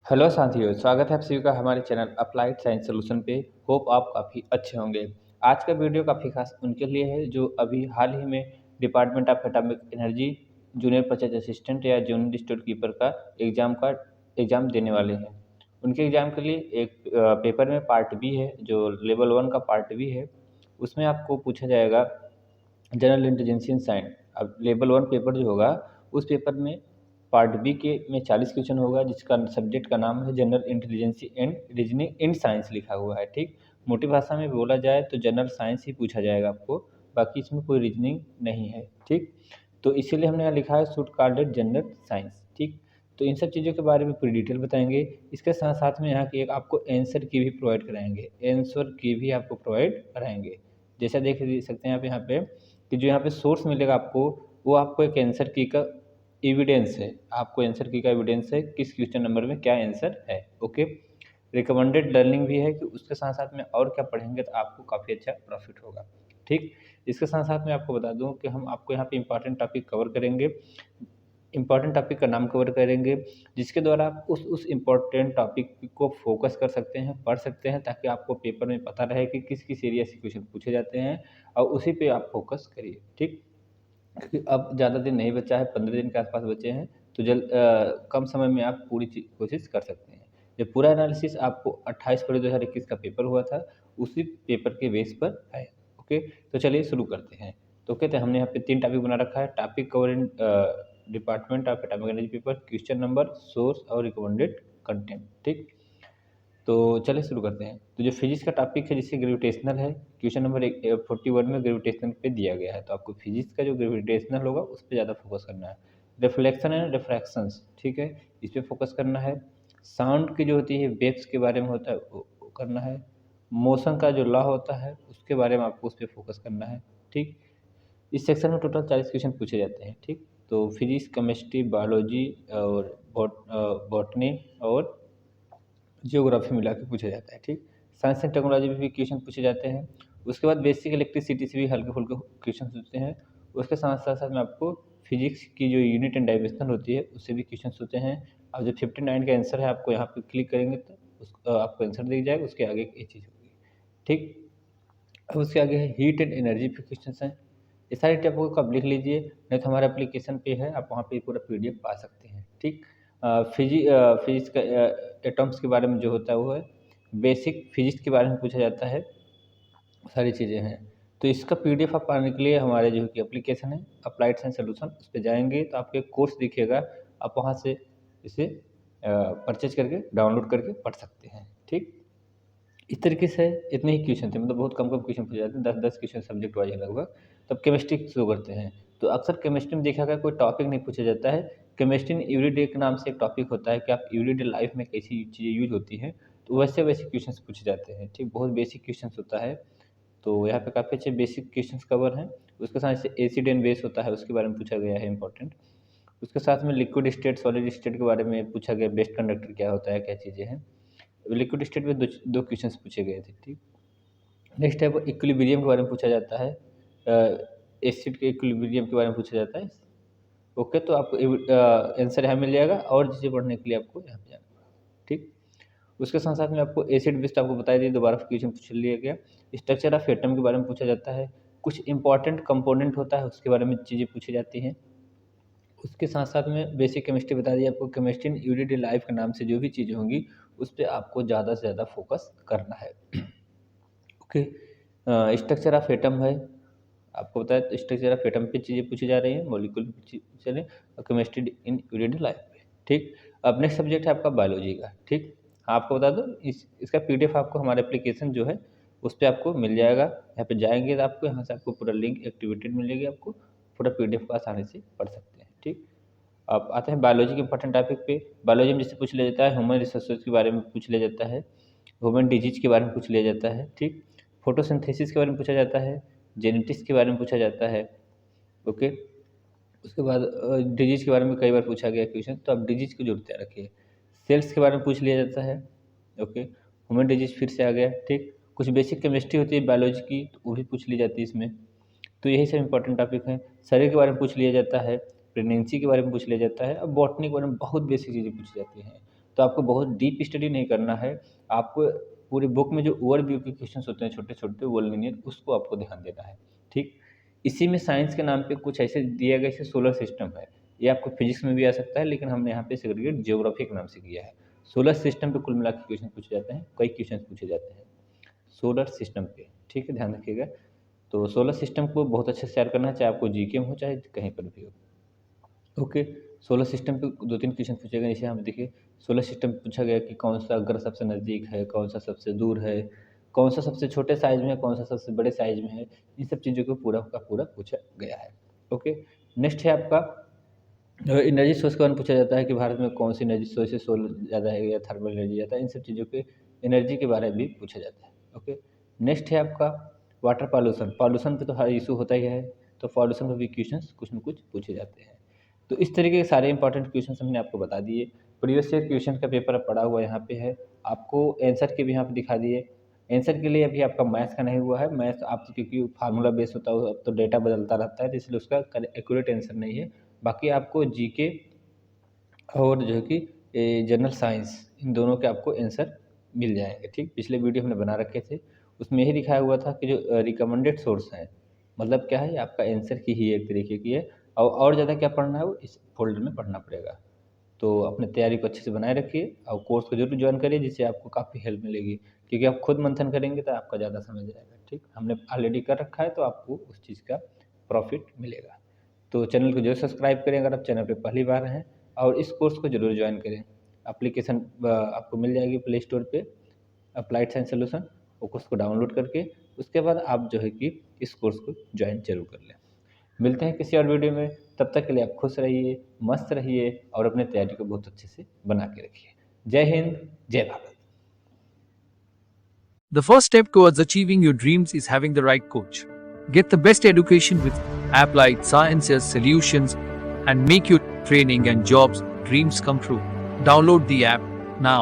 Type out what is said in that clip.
Hello साथियों, स्वागत है आप सभी का हमारे चैनल अप्लाइड साइंस सॉल्यूशन पे। होप आप काफ़ी अच्छे होंगे। आज का वीडियो काफ़ी खास उनके लिए है जो अभी हाल ही में department of atomic energy junior purchase assistant या जूनियर स्टोर कीपर का एग्ज़ाम देने वाले हैं। उनके एग्ज़ाम के लिए एक पेपर में पार्ट बी है जो लेवल 1 का पार्ट बी है। उसमें आपको पूछा जाएगा जनरल इंटेलिजेंस इन साइंस। अब लेवल 1 पेपर जो होगा उस पेपर में पार्ट बी के में 40 क्वेश्चन होगा जिसका सब्जेक्ट का नाम है general intelligence and reasoning in science लिखा हुआ है। ठीक, मोटी भाषा में बोला जाए तो जनरल साइंस ही पूछा जाएगा आपको, बाकी इसमें कोई रीजनिंग नहीं है। ठीक, तो इसीलिए हमने यहाँ लिखा है should called it general science. ठीक, तो इन सब चीज़ों के बारे में पूरी डिटेल बताएंगे। इसके साथ साथ में यहाँ की एक आपको आंसर की भी प्रोवाइड कराएंगे, आंसर की भी आपको प्रोवाइड कराएंगे। जैसा देख सकते हैं आप यहाँ पे कि जो यहाँ पे सोर्स मिलेगा आपको, वो आपको एक आंसर की का एविडेंस है। आपको आंसर की का एविडेंस है किस क्वेश्चन नंबर में क्या आंसर है। ओके, रिकमेंडेड लर्निंग भी है कि उसके साथ साथ में और क्या पढ़ेंगे तो आपको काफ़ी अच्छा प्रॉफिट होगा। ठीक, इसके साथ साथ में आपको बता दूं कि हम आपको यहाँ पे इंपॉर्टेंट टॉपिक कवर करेंगे, इंपॉर्टेंट टॉपिक का नाम कवर करेंगे, जिसके द्वारा आप उस इम्पोर्टेंट टॉपिक को फोकस कर सकते हैं, पढ़ सकते हैं, ताकि आपको पेपर में पता रहे कि किस किस एरिया से क्वेश्चन पूछे जाते हैं और उसी पे आप फोकस करिए। ठीक, क्योंकि अब ज़्यादा दिन नहीं बचा है, 15 दिन के आसपास बचे हैं, तो कम समय में आप पूरी कोशिश कर सकते हैं। ये पूरा एनालिसिस आपको 28 फरवरी 2021 का पेपर हुआ था, उसी पेपर के बेस पर है। ओके, तो चलिए शुरू करते हैं। तो कहते हैं हमने यहाँ पे 3 टॉपिक बना रखा है। Topic cover in department of atomic energy paper, question number, source और रिकमेंडेड कंटेंट। ठीक, तो चलिए शुरू करते हैं। तो जो फिजिक्स का टॉपिक है जिससे ग्रेविटेशनल है, क्वेश्चन नंबर 41 में ग्रेविटेशनल पे दिया गया है, तो आपको फिजिक्स का जो ग्रेविटेशनल होगा उस पर ज़्यादा फोकस करना है। रिफ्लेक्शन एंड रिफ्रैक्शंस, ठीक है, इस पर फोकस करना है। साउंड की जो होती है वेव्स के बारे में होता है वो करना है। मोशन का जो लॉ होता है उसके बारे में आपको उस पर फोकस करना है। ठीक, इस सेक्शन में टोटल 40 क्वेश्चन पूछे जाते हैं। ठीक, तो फिजिक्स, केमिस्ट्री, बायोलॉजी और बॉटनी और जियोग्राफी मिला के पूछा जाता है। ठीक, साइंस एंड टेक्नोलॉजी में भी क्वेश्चन पूछे जाते हैं। उसके बाद बेसिक इलेक्ट्रिसिटी से भी हल्के फुल्के क्वेश्चन पूछते हैं। उसके साथ साथ साथ में आपको फिजिक्स की जो यूनिट एंड डायमेंशन होती है उससे भी क्वेश्चन होते हैं। अब जो 59 का आंसर है आपको यहाँ पे क्लिक करेंगे तो आपको आंसर दिख जाएगा, उसके आगे ये चीज़ होगी। ठीक, अब उसके आगे है हीट एंड एनर्जी पे क्वेश्चन हैं। ये सारे टॉपिक को आप लिख लीजिए, नहीं तो हमारे एप्लीकेशन पे है, आप वहाँ पे पूरा पीडीएफ पा सकते हैं। ठीक, फिजिक्स का एटम्स के बारे में जो होता है वो है। बेसिक फिजिक्स के बारे में पूछा जाता है, सारी चीज़ें हैं। तो इसका पीडीएफ आप पाने के लिए हमारे जो कि एप्लीकेशन है अप्लाइड साइंस सॉल्यूशन, उस पे जाएंगे तो आपको एक कोर्स दिखेगा, आप वहाँ से इसे परचेज करके डाउनलोड करके पढ़ सकते हैं। ठीक, इस तरीके से इतने ही क्वेश्चन थे, मतलब बहुत कम कम क्वेश्चन पूछे जाते हैं, 10-10 क्वेश्चन सब्जेक्ट वाइज है लगभग। तब केमिस्ट्री शुरू करते हैं। तो अक्सर केमिस्ट्री में देखा गया कोई टॉपिक नहीं पूछा जाता है। केमिस्ट्री इन एवरीडे के नाम से एक टॉपिक होता है कि आप एवरीडे लाइफ में कैसी चीज़ें यूज होती हैं, तो वैसे वैसे क्वेश्चन पूछे जाते हैं। ठीक, बहुत बेसिक क्वेश्चन होता है, तो यहाँ पे काफ़ी अच्छे बेसिक क्वेश्चन कवर हैं। उसके साथ से एसिड एंड बेस होता है, उसके बारे में पूछा गया है इंपॉर्टेंट। उसके साथ में लिक्विड स्टेट, सॉलिड स्टेट के बारे में पूछा गया, बेस्ट कंडक्टर क्या होता है, क्या चीज़ें हैं। लिक्विड स्टेट में दो दो क्वेश्चन पूछे गए थे। ठीक, नेक्स्ट है वो इक्विलिब्रियम के बारे में पूछा जाता है, एसिड के इक्विलिब्रियम के बारे में पूछा जाता है। ओके, तो आपको आंसर यहाँ मिल जाएगा और चीज़ें पढ़ने के लिए आपको यहाँ पे जाना होगा। ठीक, उसके साथ साथ में आपको एसिड बेस आपको बताई दी, दोबारा क्वेश्चन पूछ लिया गया। स्ट्रक्चर ऑफ एटम के बारे में पूछा जाता है, कुछ इंपॉर्टेंट कंपोनेंट होता है उसके बारे में चीज़ें पूछी जाती हैं। उसके साथ साथ में बेसिक केमिस्ट्री बता दी आपको, केमिस्ट्री इन एवरीडे लाइफ के नाम से जो भी चीज़ें होंगी उस पर आपको ज़्यादा से ज़्यादा फोकस करना है। ओके, स्ट्रक्चर ऑफ एटम है, आपको बताया तो स्ट्रक्चर ऑफ एटम पे चीज़ें पूछी जा रही हैं, मॉलिक्यूल पे पूछे रहे और केमिस्ट्री इन एवरीडे लाइफ पे। ठीक, अब नेक्स्ट सब्जेक्ट है आपका बायोलॉजी का। ठीक, आपको बता दो इसका पीडीएफ आपको हमारे एप्लीकेशन जो है उस पे आपको मिल जाएगा। यहाँ पे जाएंगे तो आपको यहाँ से आपको पूरा लिंक एक्टिवेटेड मिलेगी, आपको पूरा पीडीएफ को आसानी से पढ़ सकते हैं। ठीक, अब आते हैं बायोलॉजी के इंपॉर्टेंट टॉपिक पे। बायोलॉजी में जिससे पूछ लिया जाता है ह्यूमन रिसोर्सेज के बारे में पूछ लिया जाता है, ह्यूमन डिजीज के बारे में पूछ लिया जाता है। ठीक, फोटोसिंथेसिस के बारे में पूछा जाता है, जेनेटिक्स के बारे में पूछा जाता है। ओके, उसके बाद डिजीज के बारे में कई बार पूछा गया क्वेश्चन, तो आप डिजीज को जरूर तैयार रखिए। सेल्स के बारे में पूछ लिया जाता है। ओके, ह्यूमन डिजीज फिर से आ गया। ठीक, कुछ बेसिक केमिस्ट्री होती है बायोलॉजी की, तो वो भी पूछ ली जाती है इसमें। तो यही सब इंपॉर्टेंट टॉपिक हैं। शरीर के बारे में पूछ लिया जाता है, प्रेगनेंसी के बारे में पूछ लिया जाता है। अब बॉटनी के बारे में बहुत बेसिक चीज़ें पूछी जाती हैं। तो आपको बहुत डीप स्टडी नहीं करना है, आपको पूरी बुक में जो ओवरव्यू के क्वेश्चन होते हैं छोटे-छोटे वो लीनियर, उसको आपको ध्यान देना है, ठीक। इसी में साइंस के नाम पे कुछ ऐसे दिया गया जैसे सोलर सिस्टम है, ये आपको फिजिक्स में भी आ सकता है, लेकिन हमने यहाँ पे सेग्रीगेट ज्योग्राफी के नाम से किया है। सोलर सिस्टम पे कुल मिला के क्वेश्चन पूछे जाते हैं, कई क्वेश्चन पूछे जाते हैं सोलर सिस्टम पे, ठीक है, ध्यान रखिएगा। तो सोलर सिस्टम को बहुत अच्छे से तैयार करना है, चाहे आपको जीके में हो चाहे कहीं पर भी हो। ओके, सोलर सिस्टम पे 2-3 क्वेश्चन पूछे गए, जैसे यहाँ पे देखिए सोलर सिस्टम पूछा गया कि कौन सा ग्रह सबसे नज़दीक है, कौन सा सबसे दूर है, कौन सा सबसे छोटे साइज़ में है, कौन सा सबसे बड़े साइज़ में है, इन सब चीज़ों को पूरा का पूरा पूछा गया है। ओके, नेक्स्ट है आपका एनर्जी सोर्स के बारे में पूछा जाता है कि भारत में कौन सी एनर्जी सोर्स से सोलर ज़्यादा है या थर्मल एनर्जी ज़्यादा है, इन सब चीज़ों के एनर्जी के बारे में भी पूछा जाता है। ओके, नेक्स्ट है आपका वाटर पॉल्यूशन, पॉल्यूशन पे तो हर इशू होता ही है, तो पॉल्यूशन पे भी क्वेश्चंस कुछ न कुछ पूछे जाते हैं। तो इस तरीके के सारे इंपॉर्टेंट क्वेश्चंस हमने आपको बता दिए। प्रीवियस ईयर क्वेश्चन का पेपर पड़ा हुआ यहाँ पे है, आपको आंसर के भी यहाँ पे दिखा दिए। आंसर के लिए अभी आपका मैथ्स का नहीं हुआ है, मैथ्स आप क्योंकि फार्मूला बेस होता है, अब तो डेटा बदलता रहता है, तो इसलिए उसका एक्यूरेट आंसर नहीं है। बाकी आपको जीके और जो है कि जनरल साइंस, इन दोनों के आपको आंसर मिल जाएंगे, ठीक। पिछले वीडियो हमने बना रखे थे, उसमें यही दिखाया हुआ था कि जो रिकमेंडेड सोर्स हैं, मतलब क्या है, आपका आंसर की ही एक तरीके की है, और ज़्यादा क्या पढ़ना है वो इस फोल्डर में पढ़ना पड़ेगा। तो अपने तैयारी को अच्छे से बनाए रखिए और कोर्स को जरूर ज्वाइन करिए, जिससे आपको काफ़ी हेल्प मिलेगी, क्योंकि आप खुद मंथन करेंगे तो आपका ज़्यादा समझ आएगा, ठीक। हमने ऑलरेडी कर रखा है तो आपको उस चीज़ का प्रॉफिट मिलेगा। तो चैनल को जरूर सब्सक्राइब करें अगर आप चैनल पे पहली बार हैं, और इस कोर्स को जरूर ज्वाइन करें। एप्लीकेशन आपको मिल जाएगी प्ले स्टोर पे, अप्लाइड साइंस सॉल्यूशन, वो कोर्स को डाउनलोड करके उसके बाद आप जो है कि इस कोर्स को ज्वाइन जरूर कर लें। मिलते हैं किसी और वीडियो में, तब तक के लिए आप खुश रहिए, मस्त रहिए और अपने तैयारी को बहुत अच्छे से बना के रखिए। जय हिंद, जय Bharat. The first step towards achieving your dreams is having the right coach. Get the best education with Applied Sciences Solutions and make your training and jobs dreams come true. Download the app now.